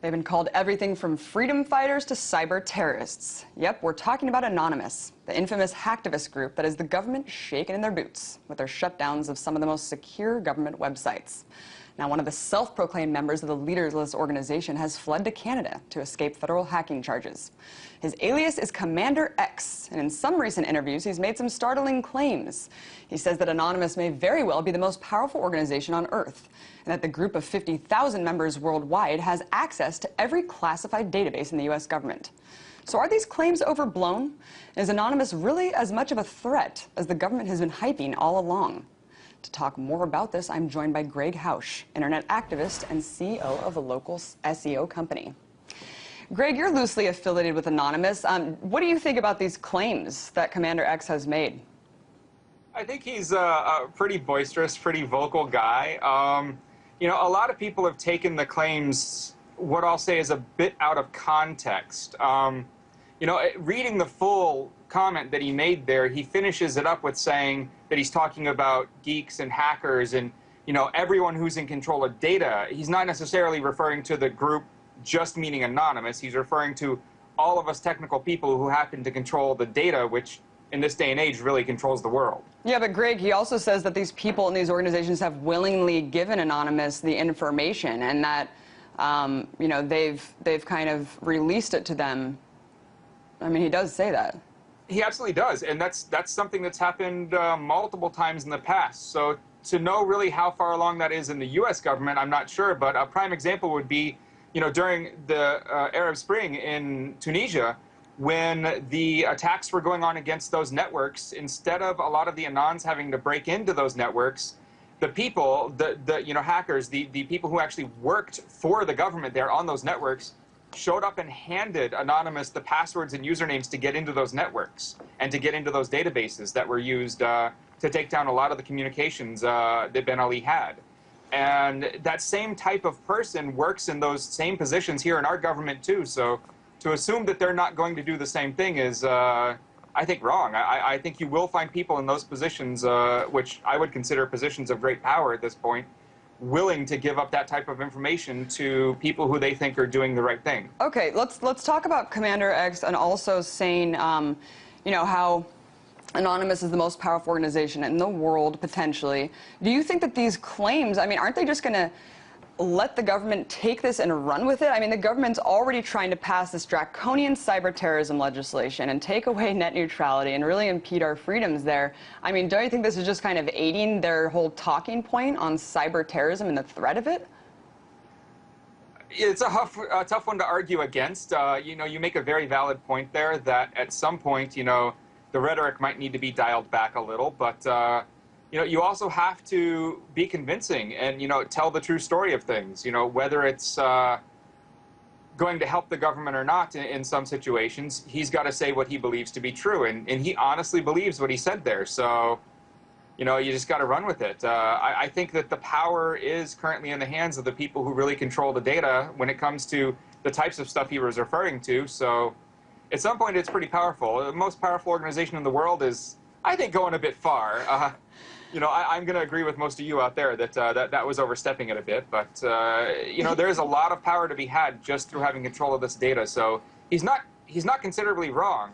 They've been called everything from freedom fighters to cyber terrorists. Yep, we're talking about Anonymous, the infamous hacktivist group that has the government shaken in their boots with their shutdowns of some of the most secure government websites. Now, one of the self-proclaimed members of the leaderless organization has fled to Canada to escape federal hacking charges. His alias is Commander X, and in some recent interviews, he's made some startling claims. He says that Anonymous may very well be the most powerful organization on Earth, and that the group of 50,000 members worldwide has access to every classified database in the U.S. government. So are these claims overblown? Is Anonymous really as much of a threat as the government has been hyping all along? To talk more about this, I'm joined by Gregg Housh, internet activist and CEO of a local SEO company. Gregg, you're loosely affiliated with Anonymous. What do you think about these claims that Commander X has made? I think he's a pretty boisterous, pretty vocal guy. You know, a lot of people have taken the claims, what I'll say is a bit out of context. You know, reading the full comment that he made there, he finishes it up with saying that he's talking about geeks and hackers and, you know, everyone who's in control of data. He's not necessarily referring to the group just meaning Anonymous. He's referring to all of us technical people who happen to control the data, which in this day and age really controls the world. Yeah, but Gregg, he also says that these people in these organizations have willingly given Anonymous the information and that, you know, they've kind of released it to them. I mean, he does say that. He absolutely does, and that's something that's happened multiple times in the past. So to know really how far along that is in the U.S. government, I'm not sure, but a prime example would be, you know, during the Arab Spring in Tunisia, when the attacks were going on against those networks, instead of a lot of the Anons having to break into those networks, the people, the you know, hackers, the people who actually worked for the government there on those networks, showed up and handed Anonymous the passwords and usernames to get into those networks and to get into those databases that were used to take down a lot of the communications that Ben Ali had. And that same type of person works in those same positions here in our government too. So to assume that they're not going to do the same thing is, I think, wrong. I think you will find people in those positions, which I would consider positions of great power at this point, willing to give up that type of information to people who they think are doing the right thing. Okay, let's talk about Commander X and also saying, you know, how Anonymous is the most powerful organization in the world, potentially. Do you think that these claims, I mean, aren't they just going to let the government take this and run with it? I mean, the government's already trying to pass this draconian cyber terrorism legislation and take away net neutrality and really impede our freedoms there. I mean, don't you think this is just kind of aiding their whole talking point on cyber terrorism and the threat of it? It's a tough one to argue against. You know, you make a very valid point there that at some point, you know, the rhetoric might need to be dialed back a little, but you know, you also have to be convincing and, you know, tell the true story of things, you know, whether it's going to help the government or not in some situations. He's got to say what he believes to be true, and he honestly believes what he said there. So, you know, you just got to run with it. I think that the power is currently in the hands of the people who really control the data when it comes to the types of stuff he was referring to. So at some point, it's pretty powerful. The most powerful organization in the world is, I think, going a bit far. You know, I'm going to agree with most of you out there that that was overstepping it a bit. But, you know, there's a lot of power to be had just through having control of this data. So he's not considerably wrong.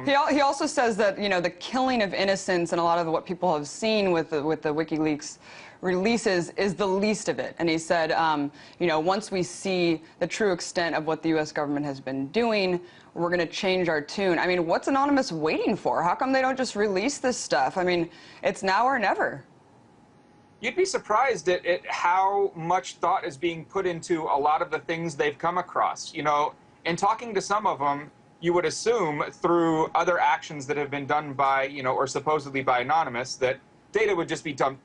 He also says that, you know, the killing of innocents and a lot of what people have seen with the WikiLeaks releases is the least of it. And he said, you know, once we see the true extent of what the U.S. government has been doing, we're going to change our tune. I mean, what's Anonymous waiting for? How come they don't just release this stuff? I mean, it's now or never. You'd be surprised at how much thought is being put into a lot of the things they've come across. You know, in talking to some of them, you would assume through other actions that have been done by, you know, or supposedly by Anonymous, that data would just be dumped,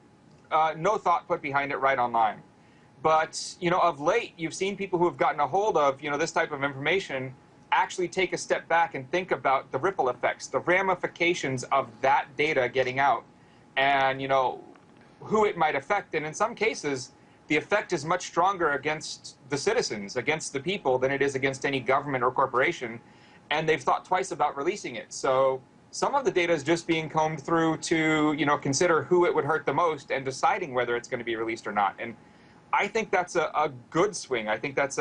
no thought put behind it right online. But, you know, of late, you've seen people who have gotten a hold of, you know, this type of information actually take a step back and think about the ripple effects, the ramifications of that data getting out, and, you know, who it might affect. And in some cases, the effect is much stronger against the citizens, against the people, than it is against any government or corporation. And they've thought twice about releasing it. So some of the data is just being combed through to, you know, consider who it would hurt the most and deciding whether it's going to be released or not. And I think that's a good swing. I think that's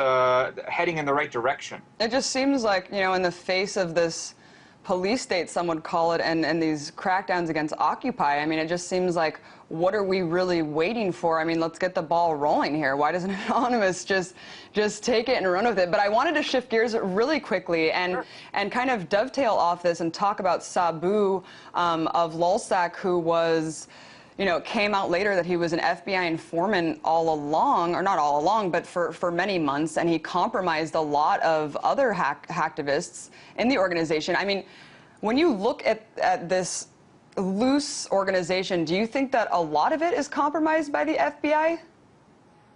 heading in the right direction. It just seems like, you know, in the face of this police state, some would call it, and these crackdowns against Occupy, I mean, it just seems like, what are we really waiting for? I mean, let's get the ball rolling here. Why doesn't Anonymous just take it and run with it? But I wanted to shift gears really quickly and kind of dovetail off this and talk about Sabu of Lulzsec, who was, you know, it came out later that he was an FBI informant all along, or not all along, but for many months, and he compromised a lot of other hacktivists in the organization. I mean, when you look at this loose organization, do you think that a lot of it is compromised by the FBI?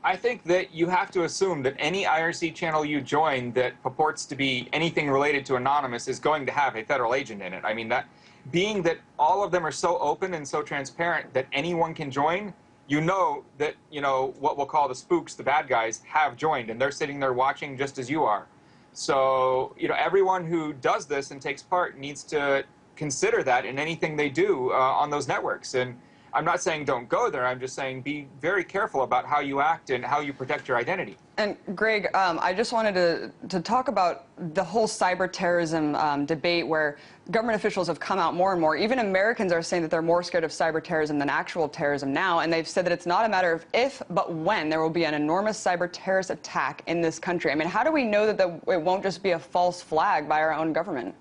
I think that you have to assume that any IRC channel you join that purports to be anything related to Anonymous is going to have a federal agent in it. I mean, that being that all of them are so open and so transparent that anyone can join, you know that, you know, what we'll call the spooks, the bad guys, have joined, and they're sitting there watching just as you are. So, you know, everyone who does this and takes part needs to consider that in anything they do on those networks. And I'm not saying don't go there. I'm just saying be very careful about how you act and how you protect your identity. And Greg, I just wanted to talk about the whole cyber terrorism debate, where government officials have come out more and more. Even Americans are saying that they're more scared of cyber terrorism than actual terrorism now, and they've said that it's not a matter of if, but when there will be an enormous cyber terrorist attack in this country. I mean, how do we know that it won't just be a false flag by our own government?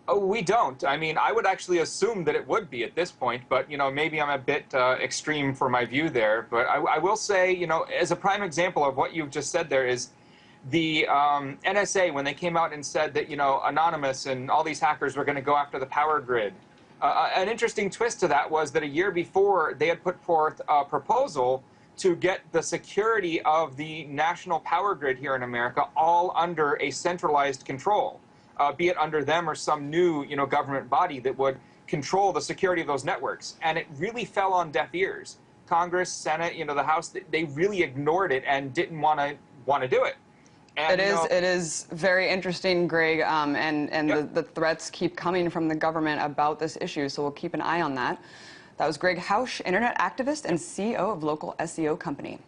Oh, we don't. I mean, I would actually assume that it would be at this point, but, you know, maybe I'm a bit extreme for my view there. But I will say, you know, as a prime example of what you've just said there is the NSA, when they came out and said that, you know, Anonymous and all these hackers were going to go after the power grid. An interesting twist to that was that a year before, they had put forth a proposal to get the security of the national power grid here in America all under a centralized control. Be it under them or some new, you know, government body that would control the security of those networks. And it really fell on deaf ears. Congress, Senate, you know, the House, they really ignored it and didn't want to do it. And, it is very interesting, Greg, and yep. the threats keep coming from the government about this issue, so we'll keep an eye on that. That was Gregg Housh, internet activist and CEO of local SEO company.